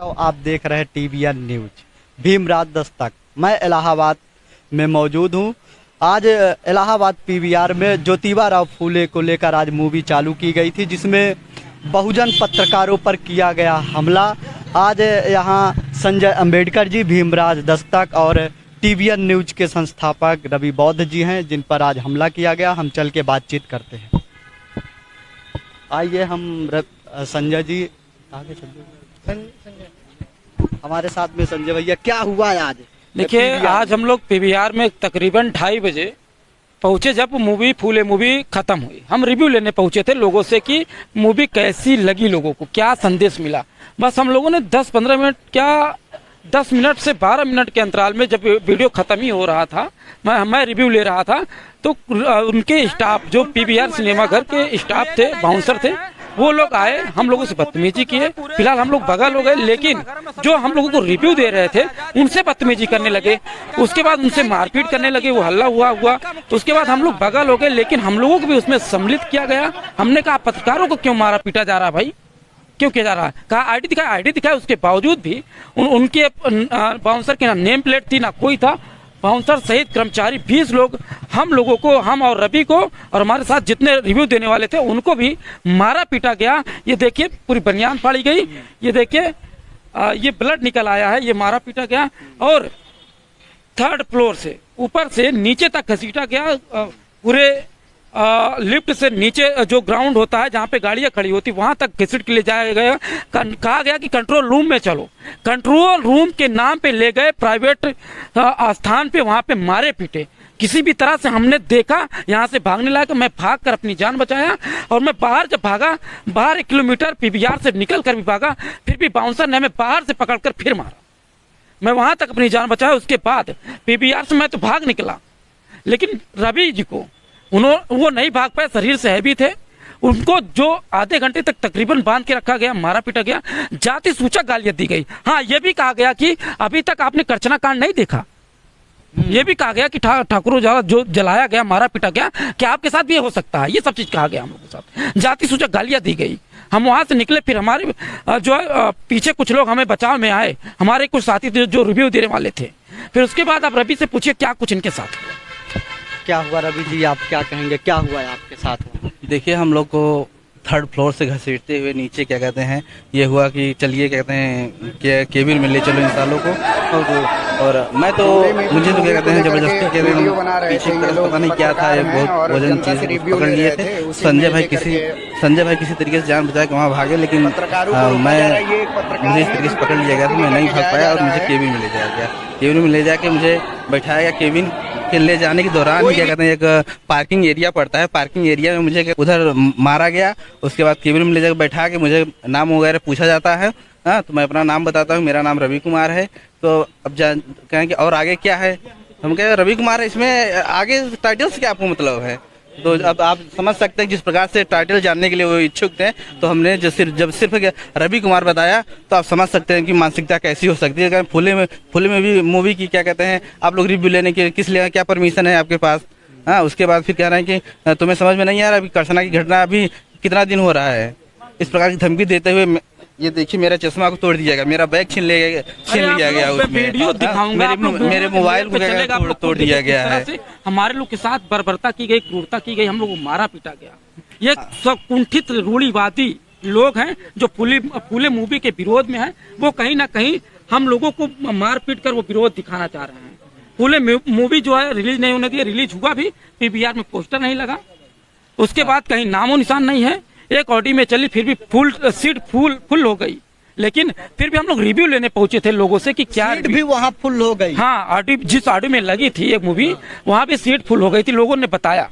तो आप देख रहे हैं टीवीएन न्यूज भीमराज दस्तक। मैं इलाहाबाद में मौजूद हूं। आज इलाहाबाद पीवीआर में ज्योतिबा राव फूले को लेकर आज मूवी चालू की गई थी, जिसमें बहुजन पत्रकारों पर किया गया हमला। आज यहां संजय अंबेडकर जी, भीमराज दस्तक और टीवीएन न्यूज के संस्थापक रवि बौद्ध जी हैं, जिन पर आज हमला किया गया। हम चल के बातचीत करते हैं। आइए हम संजय जी आगे हमारे साथ में। संजय भैया, क्या हुआ है आज? देखिए, आज हम लोग पीवीआर में तकरीबन 2:30 बजे पहुंचे। जब मूवी फूले मूवी खत्म हुई, हम रिव्यू लेने पहुंचे थे लोगों से कि मूवी कैसी लगी, लोगों को क्या संदेश मिला। बस हम लोगों ने 10-15 मिनट, क्या 10 मिनट से 12 मिनट के अंतराल में, जब वीडियो खत्म ही हो रहा था, मैं रिव्यू ले रहा था, तो उनके स्टाफ, जो पीवीआर सिनेमा घर के स्टाफ थे, बाउंसर थे, वो लोग आए, हम लोगों से बदतमीजी किए। फिलहाल हम लोग बगल हो गए, लेकिन जो हम लोगों को रिव्यू दे रहे थे उनसे बदतमीजी करने लगे। उसके बाद उनसे मारपीट करने लगे, वो हल्ला हुआ। तो उसके बाद हम लोग बगल हो गए, लेकिन हम लोगों को भी उसमें सम्मिलित किया गया। हमने कहा, पत्रकारों को क्यों मारा पीटा जा रहा भाई, क्यों किया जा रहा है? कहा आईडी दिखाया। उसके बावजूद भी उनके बाउंसर के ना नेम प्लेट थी, ना कोई था। बाउंसर सहित कर्मचारी 20 लोग, हम लोगों को, हम और रवि को और हमारे साथ जितने रिव्यू देने वाले थे उनको भी मारा पीटा गया। ये देखिए, पूरी बनियान फाड़ी गई। ये देखिए, ये ब्लड निकल आया है। ये मारा पीटा गया और 3rd फ्लोर से ऊपर से नीचे तक घसीटा गया। पूरे लिफ्ट से नीचे जो ग्राउंड होता है, जहाँ पे गाड़ियाँ खड़ी होती, वहां तक घसीट के ले जाया गया। कहा गया कि कंट्रोल रूम में चलो। कंट्रोल रूम के नाम पे ले गए, प्राइवेट स्थान पे, वहां पे मारे पीटे। किसी भी तरह से हमने देखा यहाँ से भागने लगा, मैं भाग कर अपनी जान बचाया। और मैं बाहर जब भागा, बाहर 1 किलोमीटर पीवीआर से निकल कर भी भागा, फिर भी बाउंसर ने हमें बाहर से पकड़कर फिर मारा। मैं वहां तक अपनी जान बचाया। उसके बाद पीवीआर से मैं तो भाग निकला, लेकिन रवि जी को वो नहीं भाग पाए, शरीर से हैवी थे। उनको जो आधे घंटे तक तकरीबन बांध के रखा गया, मारा पीटा गया, जाति सूचक गालियां दी गई। हाँ, ये भी कहा गया कि अभी तक आपने करचना कांड नहीं देखा। ये भी कहा गया कि ठाकुरों द्वारा जो जलाया गया, मारा पीटा गया, क्या आपके साथ भी हो सकता है? ये सब चीज कहा गया हम लोग के साथ। जाति सूचक गालियां दी गई। हम वहां से निकले, फिर हमारे जो है पीछे कुछ लोग हमें बचाव में आए, हमारे कुछ साथी थे जो रिव्यू देने वाले थे। फिर उसके बाद आप रवि से पूछिए क्या कुछ इनके साथ हुआ। क्या हुआ रवि जी, आप क्या कहेंगे, क्या हुआ है आपके साथ? देखिए, हम लोग को 3rd फ्लोर से घसीटते हुए नीचे, क्या कहते हैं, ये हुआ कि चलिए, कहते हैं, केबिन में ले चलो इन सालों को। और मैं तो, मुझे तो क्या कहते हैं, जबरदस्ती के पीछे की तरफ पता नहीं क्या था, ये बहुत वजन चीज पकड़ लिए थे। संजय भाई किसी तरीके से जान बचा के वहाँ भागे, लेकिन मुझे इस तरीके से पकड़ लिया गया, तो मैं नहीं भाग पाया और मुझे केबिन में ले जाया गया। केबिन में ले जाके मुझे बैठाया गया। केबिन के ले जाने के दौरान क्या कहते हैं, एक पार्किंग एरिया पड़ता है, पार्किंग एरिया में मुझे उधर मारा गया। उसके बाद केबिन में ले जाकर बैठा के मुझे नाम वगैरह पूछा जाता है। हाँ, तो मैं अपना नाम बताता हूँ, मेरा नाम रवि कुमार है। तो अब कहेंगे और आगे क्या है, हम कहें रवि कुमार है, इसमें आगे टाइटल से क्या आपको मतलब है? तो अब आप समझ सकते हैं जिस प्रकार से टाइटल जानने के लिए वो इच्छुक थे। तो हमने जब सिर्फ रवि कुमार बताया, तो आप समझ सकते हैं कि मानसिकता कैसी हो सकती है। फूले में भी मूवी की, क्या कहते हैं, आप लोग रिव्यू लेने के किस लिए, क्या परमिशन है आपके पास? हाँ, उसके बाद फिर कह रहे हैं कि तुम्हें समझ में नहीं आ रहा, अभी करसना की घटना अभी कितना दिन हो रहा है। इस प्रकार की धमकी देते हुए, ये देखिए, मेरा चश्मा को तोड़ दिया गया, मेरा बैग छीन लिया गया उसमें। वीडियो दिखाऊंगा, मेरे मोबाइल को तोड़ दिया गया है। हमारे लोग के साथ बर्बरता की गई, क्रूरता की गई, हम लोग को मारा पीटा गया। ये सब कुंठित रूढ़िवादी लोग हैं जो फूले मूवी के विरोध में हैं। वो कहीं ना कहीं हम लोगों को मार पीट कर वो विरोध दिखाना चाह रहे हैं। फूले मूवी जो है रिलीज नहीं होने दी, रिलीज हुआ भी, पीवीआर में पोस्टर नहीं लगा, उसके बाद कहीं नामो निशान नहीं है। एक ऑडी में चली, फिर भी सीट फुल हो गई, लेकिन फिर भी हम लोग रिव्यू लेने पहुंचे थे लोगों से कि क्या सीट भी वहाँ फुल हो गई। हाँ, जिस ऑडी में लगी थी एक मूवी, वहाँ भी सीट फुल हो गई थी, लोगों ने बताया।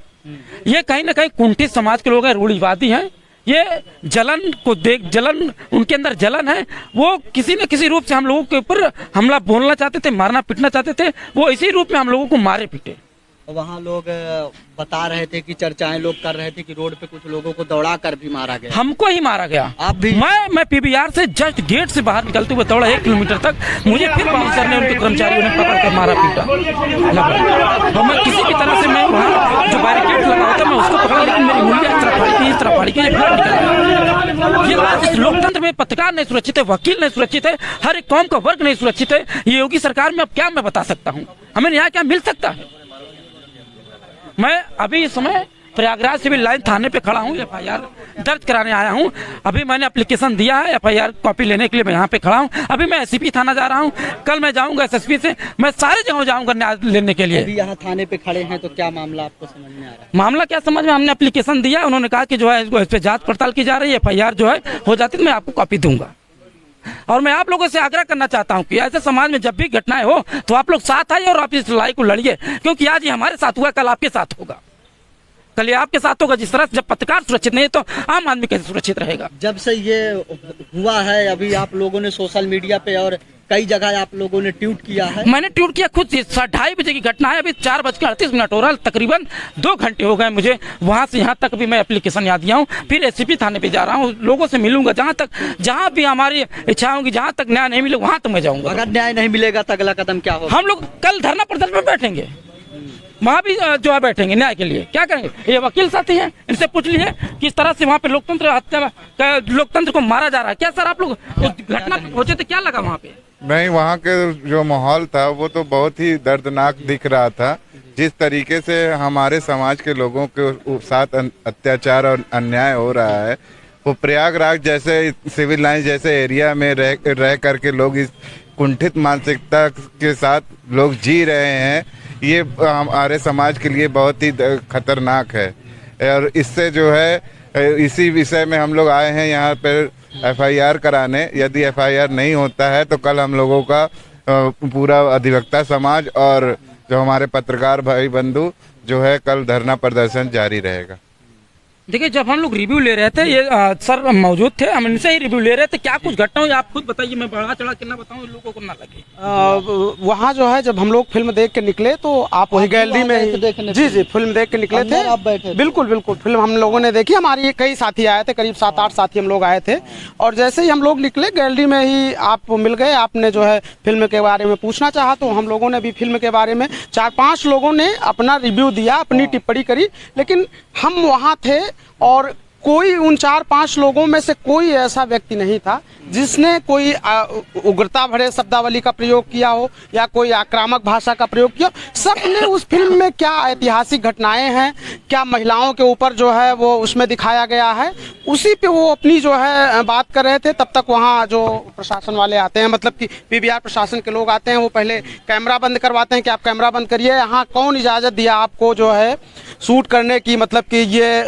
ये कहीं ना कहीं कुंठित समाज के लोग हैं, रूढ़िवादी हैं। ये जलन उनके अंदर जलन है। वो किसी न किसी रूप से हम लोगों के ऊपर हमला बोलना चाहते थे, मारना पीटना चाहते थे। वो इसी रूप में हम लोगों को मारे पीटे। वहाँ लोग बता रहे थे कि चर्चाएं लोग कर रहे थे कि रोड पे कुछ लोगों को दौड़ा कर भी मारा गया। हमको ही मारा गया। आप भी? मैं पीवीआर से जस्ट गेट से बाहर निकलते हुए दौड़ा 1 किलोमीटर तक, मुझे फिर बाउंसर ने उनके कर्मचारियों ने पकड़ कर मारा पीटा। और मैं किसी भी तरह से मैं वहाँ जो बैरिकेड लगा होता मैं उसको पकड़ा, लेकिन मेरी उंगलियां इस तरफ फाड़ी की ये बात। इस लोकतंत्र में पत्रकार नहीं सुरक्षित है, वकील नहीं सुरक्षित है, हर एक कौम का वर्ग नहीं सुरक्षित है। ये योगी सरकार में अब क्या मैं बता सकता हूँ, हमें न्याय क्या मिल सकता है? मैं अभी इस समय प्रयागराज सिविल लाइन थाने पे खड़ा हूँ, एफआईआर दर्ज कराने आया हूँ। अभी मैंने एप्लीकेशन दिया है, एफआईआर कॉपी लेने के लिए मैं यहाँ पे खड़ा हूँ। अभी मैं एससीपी थाना जा रहा हूँ, कल मैं जाऊँगा एसएसपी से, मैं सारे जगह जाऊँगा न्याय लेने के लिए। अभी यहाँ थाने पे खड़े हैं तो क्या मामला आपको समझ में आ रहा है? मामला क्या समझ में, हमने एप्लीकेशन दिया, उन्होंने कहा कि जो है इसको इस पे जाँच पड़ताल की जा रही है, एफआईआर जो है हो जाती तो मैं आपको कॉपी दूंगा। और मैं आप लोगों से आग्रह करना चाहता हूं कि ऐसे समाज में जब भी घटनाएं हो तो आप लोग साथ आइए और आप इस लड़ाई को लड़िए, क्योंकि आज ये हमारे साथ हुआ, कल आपके साथ होगा, कल ये आपके साथ होगा। जिस तरह जब पत्रकार सुरक्षित नहीं है तो आम आदमी कैसे सुरक्षित रहेगा? जब से ये हुआ है अभी आप लोगों ने सोशल मीडिया पे और कई जगह आप लोगों ने ट्वीट किया है। मैंने ट्वीट किया खुद, 2:30 बजे की घटना है, अभी 4:38 हो रहा है, तकरीबन 2 घंटे हो गए मुझे वहां से यहाँ तक भी मैं एप्लीकेशन याद दिया हूँ। फिर एससीपी थाने पे जा रहा हूँ, लोगों से मिलूंगा, जहाँ भी हमारी इच्छा होगी, जहाँ तक न्याय नहीं मिलेगा वहां तक मैं जाऊंगा। अगर न्याय नहीं मिलेगा तो अगला कदम क्या होगा? हम लोग कल धरना प्रदर्शन में बैठेंगे, वहाँ भी जो है बैठेंगे न्याय के लिए। क्या करेंगे? ये वकील साथी हैं, इनसे पूछ लीजिए किस तरह से वहाँ पे लोकतंत्र को मारा जा रहा है। क्या सर आप लोग घटना पहुंचे थे, क्या लगा वहाँ पे? नहीं, वहाँ के जो माहौल था वो तो बहुत ही दर्दनाक दिख रहा था। जिस तरीके से हमारे समाज के लोगों के साथ अत्याचार और अन्याय हो रहा है, वो प्रयागराज जैसे सिविल लाइन जैसे एरिया में रह करके लोग इस कुंठित मानसिकता के साथ लोग जी रहे हैं, ये हमारे समाज के लिए बहुत ही खतरनाक है। और इससे जो है इसी विषय में हम लोग आए हैं यहाँ पर एफआईआर कराने। यदि एफआईआर नहीं होता है तो कल हम लोगों का पूरा अधिवक्ता समाज और जो हमारे पत्रकार भाई बंधु जो है कल धरना प्रदर्शन जारी रहेगा। देखिए, जब हम लोग रिव्यू ले रहे थे, ये सर मौजूद थे, हम इनसे ही रिव्यू ले रहे थे, क्या कुछ घटना हुई आप खुद बताइए, मैं बढ़ा चढ़ा के ना बताऊं, लोगों को ना लगे। वहाँ जो है जब हम लोग फिल्म देख के निकले तो आप वही गैलरी में ही जी फिल्म देख के निकले थे। आप बैठे? बिल्कुल बिल्कुल फिल्म हम लोगों ने देखी, हमारी कई साथी आए थे, करीब 7-8 साथी हम लोग आए थे। और जैसे ही हम लोग निकले गैलरी में ही आप मिल गए, आपने जो है फिल्म के बारे में पूछना चाहा तो हम लोगों ने भी फिल्म के बारे में 4-5 लोगों ने अपना रिव्यू दिया, अपनी टिप्पणी करी। लेकिन हम वहाँ थे और कोई उन 4-5 लोगों में से कोई ऐसा व्यक्ति नहीं था जिसने कोई उग्रता भरे शब्दावली का प्रयोग किया हो या कोई आक्रामक भाषा का प्रयोग किया। सबने उस फिल्म में क्या ऐतिहासिक घटनाएं हैं, क्या महिलाओं के ऊपर जो है वो उसमें दिखाया गया है, उसी पे वो अपनी जो है बात कर रहे थे। तब तक वहाँ जो प्रशासन वाले आते हैं, मतलब कि पीवीआर प्रशासन के लोग आते हैं, वो पहले कैमरा बंद करवाते हैं कि आप कैमरा बंद करिए, यहाँ कौन इजाज़त दिया आपको जो है शूट करने की, मतलब कि ये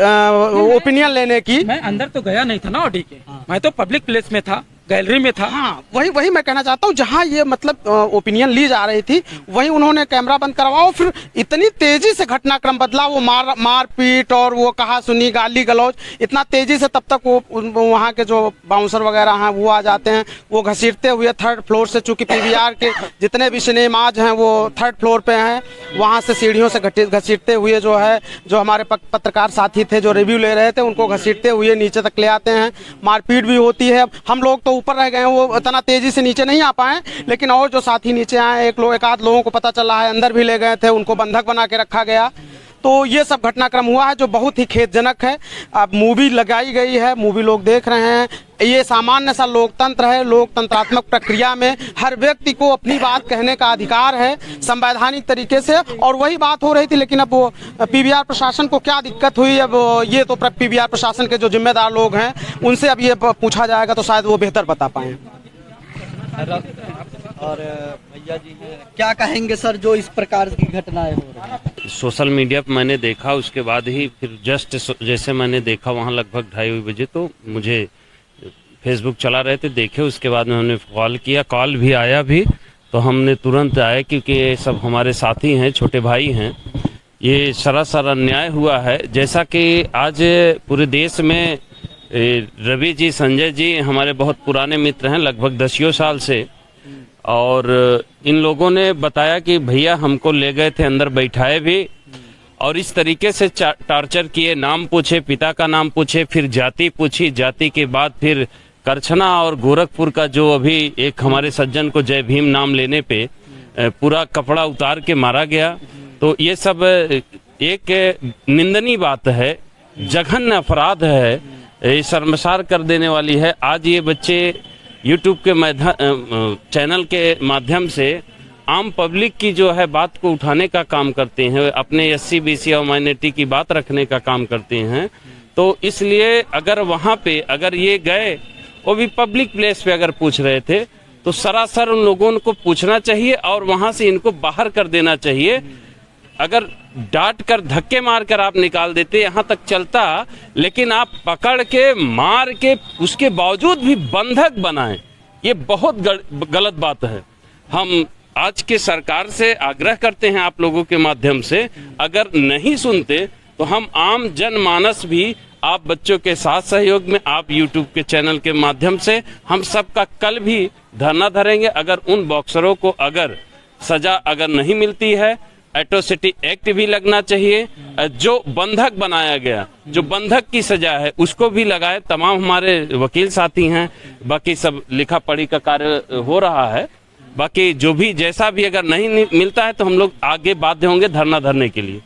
ओपिनियन लेने की। मैं अंदर तो गया नहीं था ना ऑडी के, मैं तो पब्लिक प्लेस में था, गैलरी में था। हाँ, वही मैं कहना चाहता हूँ, जहाँ ये मतलब ओपिनियन ली जा रही थी वहीं उन्होंने कैमरा बंद करवाओ, फिर इतनी तेजी से घटनाक्रम बदला, वो मारपीट और वो कहा सुनी गाली गलौज इतना तेजी से, तब तक वो वहाँ के जो बाउंसर वगैरह हैं वो आ जाते हैं, वो घसीटते हुए 3rd फ्लोर से, चूंकि पीवीआर के जितने भी सिनेमाज हैं वो 3rd फ्लोर पे हैं, वहाँ से सीढ़ियों से घसीटते हुए जो है, जो हमारे पत्रकार साथी थे जो रिव्यू ले रहे थे उनको घसीटते हुए नीचे तक ले आते हैं। मारपीट भी होती है। हम लोग तो ऊपर रह गए, वो इतना तेजी से नीचे नहीं आ पाए, लेकिन और जो साथी नीचे आए, एक आध लोगों को पता चला है अंदर भी ले गए थे, उनको बंधक बना के रखा गया। तो ये सब घटनाक्रम हुआ है जो बहुत ही खेदजनक है। अब मूवी लगाई गई है, मूवी लोग देख रहे हैं, ये सामान्य सा लोकतंत्र है। लोकतंत्रात्मक प्रक्रिया में हर व्यक्ति को अपनी बात कहने का अधिकार है संवैधानिक तरीके से, और वही बात हो रही थी। लेकिन अब वो पीवीआर प्रशासन को क्या दिक्कत हुई, अब ये तो पीवीआर प्रशासन के जो जिम्मेदार लोग हैं उनसे अब ये पूछा जाएगा तो शायद वो बेहतर बता पाएं। और भैया जी हैं, क्या कहेंगे सर जो इस प्रकार की घटनाएं हो रही हैं? सोशल मीडिया पर मैंने देखा, उसके बाद ही फिर जस्ट जैसे मैंने देखा वहाँ लगभग 2:30 बजे, तो मुझे फेसबुक चला रहे थे, देखे, उसके बाद में हमने कॉल किया, कॉल भी आया भी, तो हमने तुरंत आए क्योंकि ये सब हमारे साथी हैं, छोटे भाई हैं। ये सरासर अन्याय हुआ है। जैसा कि आज पूरे देश में रवि जी, संजय जी हमारे बहुत पुराने मित्र हैं, लगभग 10 साल से, और इन लोगों ने बताया कि भैया हमको ले गए थे अंदर, बैठाए भी और इस तरीके से टॉर्चर किए, नाम पूछे, पिता का नाम पूछे, फिर जाति पूछी, जाति के बाद फिर करछना और गोरखपुर का जो अभी एक हमारे सज्जन को जय भीम नाम लेने पे पूरा कपड़ा उतार के मारा गया। तो ये सब एक निंदनीय बात है, जघन्य अपराध है, ये शर्मसार कर देने वाली है। आज ये बच्चे यूट्यूब के चैनल के माध्यम से आम पब्लिक की जो है बात को उठाने का काम करते हैं, अपने SC BC और माइनॉरिटी की बात रखने का काम करते हैं। तो इसलिए अगर वहाँ पे अगर ये गए, वो भी पब्लिक प्लेस पे अगर पूछ रहे थे, तो सरासर उन लोगों को पूछना चाहिए और वहाँ से इनको बाहर कर देना चाहिए। अगर डांट कर धक्के मार कर आप निकाल देते यहाँ तक चलता, लेकिन आप पकड़ के मार के उसके बावजूद भी बंधक बनाएं, ये बहुत गलत बात है। हम आज के सरकार से आग्रह करते हैं आप लोगों के माध्यम से, अगर नहीं सुनते तो हम आम जनमानस भी आप बच्चों के साथ सहयोग में, आप YouTube के चैनल के माध्यम से हम सबका कल भी धरना धरेंगे। अगर उन बॉक्सरों को अगर सजा अगर नहीं मिलती है, एट्रोसिटी एक्ट भी लगना चाहिए। जो बंधक बनाया गया, जो बंधक की सजा है, उसको भी लगाए। तमाम हमारे वकील साथी हैं, बाकी सब लिखा पढ़ी का कार्य हो रहा है। बाकी जो भी जैसा भी अगर नहीं मिलता है तो हम लोग आगे बाध्य होंगे धरना धरने के लिए।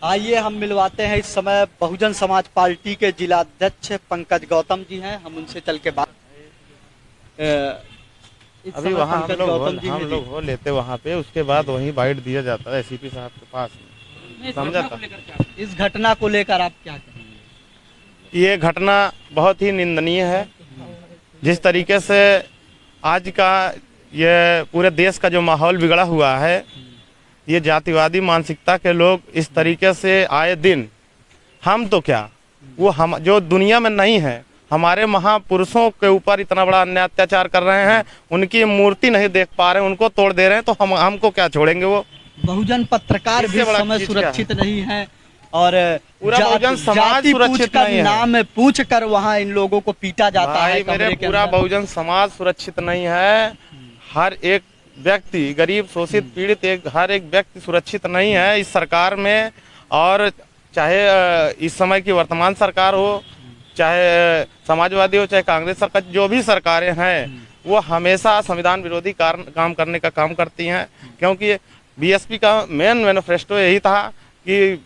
आइए हम मिलवाते हैं इस समय बहुजन समाज पार्टी के जिला अध्यक्ष पंकज गौतम जी हैं, हम उनसे चल के बात। अभी वहाँ हम लोग हो लेते वहाँ पे, उसके बाद वहीं बाइट दिया जाता है SCP साहब के पास, समझा था। इस घटना को लेकर आप क्या कहेंगे? ये घटना बहुत ही निंदनीय है। जिस तरीके से आज का ये पूरे देश का जो माहौल बिगड़ा हुआ है, ये जातिवादी मानसिकता के लोग इस तरीके से आए दिन, हम तो क्या, वो हम जो दुनिया में नहीं है, हमारे महापुरुषों के ऊपर इतना बड़ा अन्याय अत्याचार कर रहे हैं, उनकी मूर्ति नहीं देख पा रहे हैं, उनको तोड़ दे रहे हैं, तो हमको क्या छोड़ेंगे वो। बहुजन पत्रकार भी समय सुरक्षित नहीं है और पूरा बहुजन समाज सुरक्षित नहीं है। नाम पूछ कर वहाँ इन लोगों को पीटा जाता है। मेरे पूरा बहुजन समाज सुरक्षित नहीं है। हर एक व्यक्ति, गरीब शोषित पीड़ित, हर एक व्यक्ति सुरक्षित नहीं है इस सरकार में। और चाहे इस समय की वर्तमान सरकार हो, चाहे समाजवादी हो, चाहे कांग्रेस सरकार, जो भी सरकारें हैं, वो हमेशा संविधान विरोधी काम करने का काम करती हैं। क्योंकि BSP का मेन मैनिफेस्टो यही था कि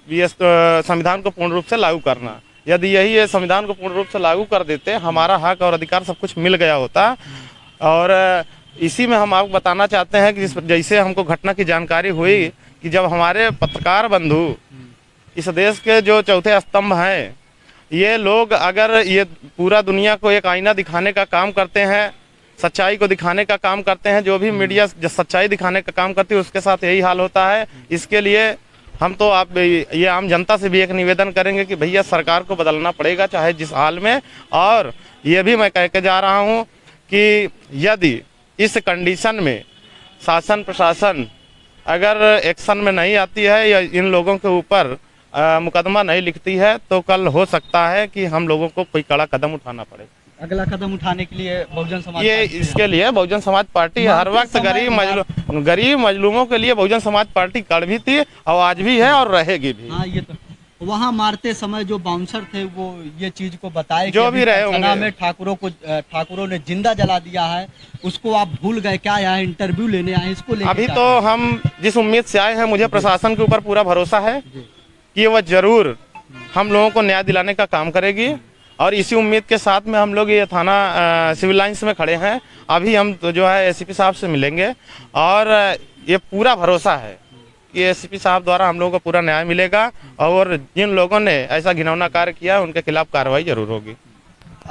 संविधान को पूर्ण रूप से लागू करना। यदि यही ये संविधान को पूर्ण रूप से लागू कर देते, हमारा हक और अधिकार सब कुछ मिल गया होता। और इसी में हम आपको बताना चाहते हैं कि जैसे हमको घटना की जानकारी हुई कि जब हमारे पत्रकार बंधु, इस देश के जो चौथे स्तंभ हैं, ये लोग अगर ये पूरा दुनिया को एक आईना दिखाने का काम करते हैं, सच्चाई को दिखाने का काम करते हैं, जो भी मीडिया सच्चाई दिखाने का काम करती है उसके साथ यही हाल होता है। इसके लिए हम तो आप ये आम जनता से भी एक निवेदन करेंगे कि भैया सरकार को बदलना पड़ेगा, चाहे जिस हाल में। और ये भी मैं कह के जा रहा हूँ कि यदि इस कंडीशन में शासन प्रशासन अगर एक्शन में नहीं आती है या इन लोगों के ऊपर मुकदमा नहीं लिखती है, तो कल हो सकता है कि हम लोगों को कोई कड़ा कदम उठाना पड़े। अगला कदम उठाने के लिए बहुजन समाज इसके लिए बहुजन समाज पार्टी हर वक्त गरीब मजलूमों के लिए बहुजन समाज पार्टी कड़ भी थी और आज भी है और रहेगी भी। हाँ, ये तो वहाँ मारते समय जो बाउंसर थे वो ये चीज को बताए जो भी रहे होंगे में ठाकुरों ने जिंदा जला दिया है, उसको आप भूल गए क्या? यहाँ इंटरव्यू लेने आए, इसको लेके अभी तो हम जिस उम्मीद से आए हैं, मुझे प्रशासन के ऊपर पूरा भरोसा है कि वह जरूर हम लोगों को न्याय दिलाने का काम करेगी। और इसी उम्मीद के साथ में हम लोग ये थाना सिविल लाइन्स में खड़े हैं। अभी हम तो जो है SCP साहब से मिलेंगे और ये पूरा भरोसा है कि SCP साहब द्वारा हम लोगों को पूरा न्याय मिलेगा और जिन लोगों ने ऐसा घिनौना कार्य किया है उनके खिलाफ कार्रवाई जरूर होगी।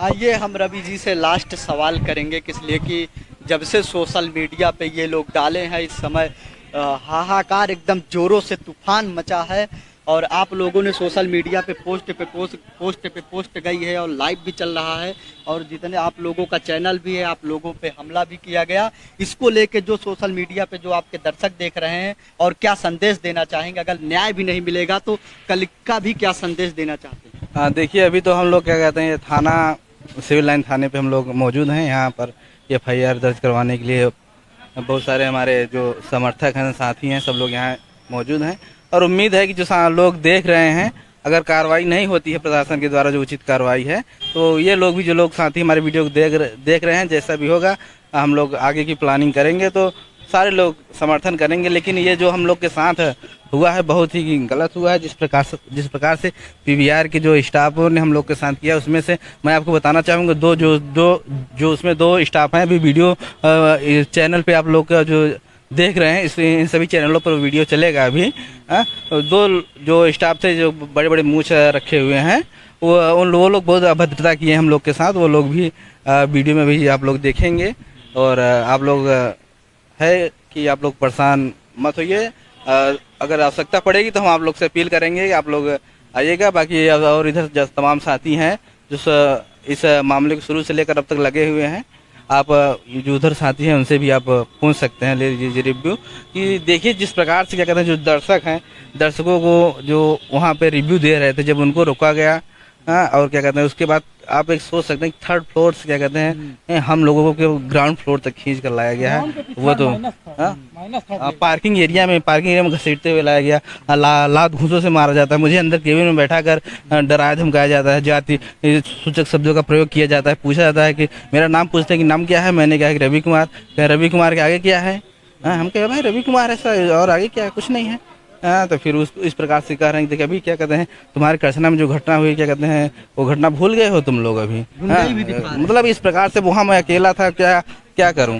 आइए हम रवि जी से लास्ट सवाल करेंगे, किस लिए कि जब से सोशल मीडिया पे ये लोग डाले हैं, इस समय हाहाकार एकदम जोरों से तूफान मचा है और आप लोगों ने सोशल मीडिया पे पोस्ट गई है और लाइव भी चल रहा है और जितने आप लोगों का चैनल भी है, आप लोगों पे हमला भी किया गया। इसको लेके जो सोशल मीडिया पे जो आपके दर्शक देख रहे हैं और क्या संदेश देना चाहेंगे? अगर न्याय भी नहीं मिलेगा तो कल का भी क्या संदेश देना चाहते हैं? देखिए, अभी तो हम लोग क्या कहते हैं, थाना सिविल लाइन थाने पे हम लोग मौजूद हैं। यहाँ पर FIR दर्ज करवाने के लिए बहुत सारे हमारे जो समर्थक हैं, साथी हैं, सब लोग यहाँ मौजूद हैं। और उम्मीद है कि जो लोग देख रहे हैं, अगर कार्रवाई नहीं होती है प्रशासन के द्वारा, जो उचित कार्रवाई है, तो ये लोग भी, जो लोग साथी हमारे वीडियो को देख रहे हैं, जैसा भी होगा हम लोग आगे की प्लानिंग करेंगे तो सारे लोग समर्थन करेंगे। लेकिन ये जो हम लोग के साथ हुआ है बहुत ही गलत हुआ है। जिस प्रकार से पीवीआर के जो स्टाफों ने हम लोग के साथ किया, उसमें से मैं आपको बताना चाहूँगा जो उसमें 2 स्टाफ हैं। अभी वीडियो चैनल पे आप लोग का जो देख रहे हैं, इन सभी चैनलों पर वीडियो चलेगा अभी। 2 जो स्टाफ थे जो बड़े बड़े मूंछ रखे हुए हैं, वो लोग बहुत अभद्रता किए हम लोग के साथ। वो लोग भी वीडियो में भी आप लोग देखेंगे। और आप लोग है कि आप लोग परेशान मत होइए। अगर आवश्यकता पड़ेगी तो हम आप लोग से अपील करेंगे कि आप लोग आइएगा। बाकी और इधर तमाम साथी हैं जो इस मामले को शुरू से लेकर अब तक लगे हुए हैं। आप जो उधर साथी हैं उनसे भी आप पूछ सकते हैं, ले लीजिए रिव्यू कि देखिए जिस प्रकार से क्या कहते हैं, जो दर्शक हैं, दर्शकों को जो वहाँ पे रिव्यू दे रहे थे, जब उनको रोका गया, और क्या कहते हैं, उसके बाद आप एक सोच सकते हैं कि 3rd फ्लोर से क्या कहते हैं हम लोगों को ग्राउंड फ्लोर तक खींच कर लाया गया है। वो तो पार्किंग एरिया में घसीटते हुए लाया गया। लात घूंसों से मारा जाता है। मुझे अंदर केबिन में बैठा कर डराया धमकाया जाता है। जाति सूचक शब्दों का प्रयोग किया जाता है। पूछा जाता है कि मेरा नाम पूछते हैं कि नाम क्या है। मैंने कहा कि रवि कुमार। क्या रवि कुमार के आगे क्या है? हम कहे भाई रवि कुमार ऐसा, और आगे क्या है? कुछ नहीं है। तो फिर इस प्रकार से कह रहे हैं कि देखिए अभी क्या कहते हैं, तुम्हारे करसना में जो घटना हुई, क्या कहते हैं, वो घटना भूल गए हो तुम लोग अभी। मतलब इस प्रकार से वहाँ मैं अकेला था, क्या करूँ।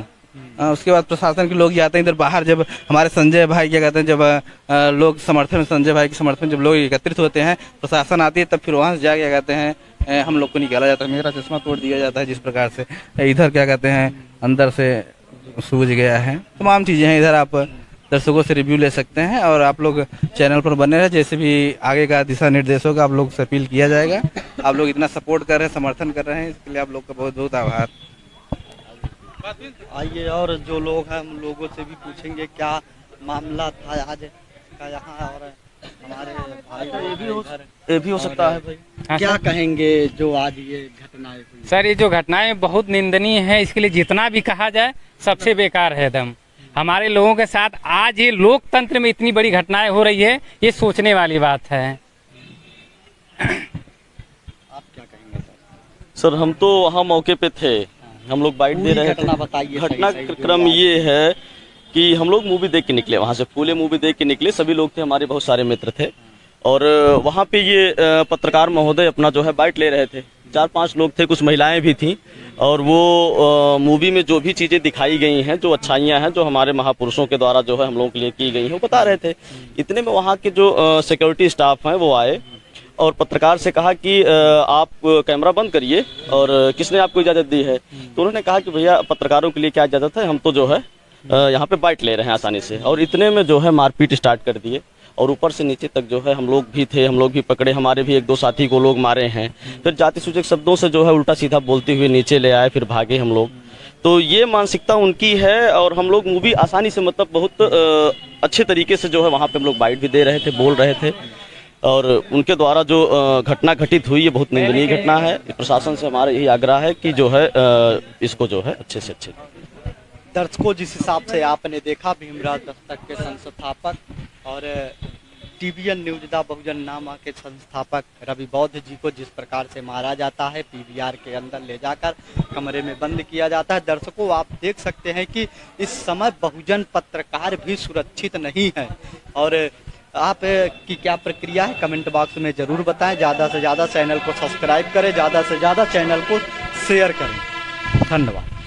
उसके बाद प्रशासन के लोग जाते हैं इधर बाहर। जब हमारे संजय भाई क्या कहते हैं, जब लोग समर्थन, संजय भाई के समर्थन जब लोग एकत्रित होते हैं, प्रशासन आती है, तब फिर वहाँ से जा क्या कहते हैं हम लोग को निकाला जाता है। मेरा चश्मा तोड़ दिया जाता है। जिस प्रकार से इधर क्या कहते हैं अंदर से सूझ गया है। तमाम चीज़ें हैं। इधर आप दर्शकों से रिव्यू ले सकते हैं। और आप लोग चैनल पर बने रहे, जैसे भी आगे का दिशा निर्देश होगा आप लोग से अपील किया जाएगा। आप लोग इतना सपोर्ट कर रहे हैं, समर्थन कर रहे हैं, इसके लिए आप लोग का बहुत बहुत आभार। आइए और जो लोग हैं हम लोगों से भी पूछेंगे क्या मामला था आज का यहाँ। और हमारे भाई ये भी हो सकता है भाई, क्या कहेंगे जो आज ये घटनाएं हुई? सर, ये जो घटनाएं बहुत निंदनीय है। इसके लिए जितना भी कहा जाए सबसे बेकार है एकदम। हमारे लोगों के साथ आज ये लोकतंत्र में इतनी बड़ी घटनाएं हो रही है, ये सोचने वाली बात है। आप क्या कहेंगे सर? हम तो वहाँ मौके पे थे, हम लोग बाइट दे रहे थे। घटना बताइए। घटना क्रम ये है कि हम लोग मूवी देख के निकले, वहाँ से फूले मूवी देख के निकले। सभी लोग थे, हमारे बहुत सारे मित्र थे। और वहाँ पे ये पत्रकार महोदय अपना जो है बाइट ले रहे थे। 4-5 लोग थे, कुछ महिलाएं भी थीं। और वो मूवी में जो भी चीज़ें दिखाई गई हैं, जो अच्छाइयाँ हैं, जो हमारे महापुरुषों के द्वारा जो है हम लोगों के लिए की गई हैं, वो बता रहे थे। इतने में वहाँ के जो सिक्योरिटी स्टाफ हैं वो आए और पत्रकार से कहा कि आप कैमरा बंद करिए, और किसने आपको इजाज़त दी है? तो उन्होंने कहा कि भैया पत्रकारों के लिए क्या इजाज़त है, हम तो जो है यहाँ पे बाइट ले रहे हैं आसानी से। और इतने में जो है मारपीट स्टार्ट कर दिए। और ऊपर से नीचे तक जो है हम लोग भी थे, हम लोग भी पकड़े। हमारे भी 1-2 साथी को लोग मारे हैं। फिर जाति सूचक शब्दों से जो है उल्टा सीधा बोलते हुए नीचे ले आए, फिर भागे हम लोग। तो ये मानसिकता उनकी है। और हम लोग मूवी आसानी से, मतलब बहुत अच्छे तरीके से जो है वहाँ पे हम लोग बाइट भी दे रहे थे, बोल रहे थे। और उनके द्वारा जो घटना घटित हुई, ये बहुत निंदनीय घटना है। प्रशासन से हमारा यही आग्रह है कि जो है इसको जो है अच्छे से अच्छे। दर्शकों, जिस हिसाब से आपने देखा, भीमराज दस्तक के संस्थापक और TVN न्यूज दा बहुजन नामा के संस्थापक रवि बौद्ध जी को जिस प्रकार से मारा जाता है, PVR के अंदर ले जाकर कमरे में बंद किया जाता है। दर्शकों, आप देख सकते हैं कि इस समय बहुजन पत्रकार भी सुरक्षित नहीं है। और आप की क्या प्रक्रिया है कमेंट बॉक्स में ज़रूर बताएं। ज़्यादा से ज़्यादा चैनल को सब्सक्राइब करें, ज़्यादा से ज़्यादा चैनल को शेयर करें। धन्यवाद।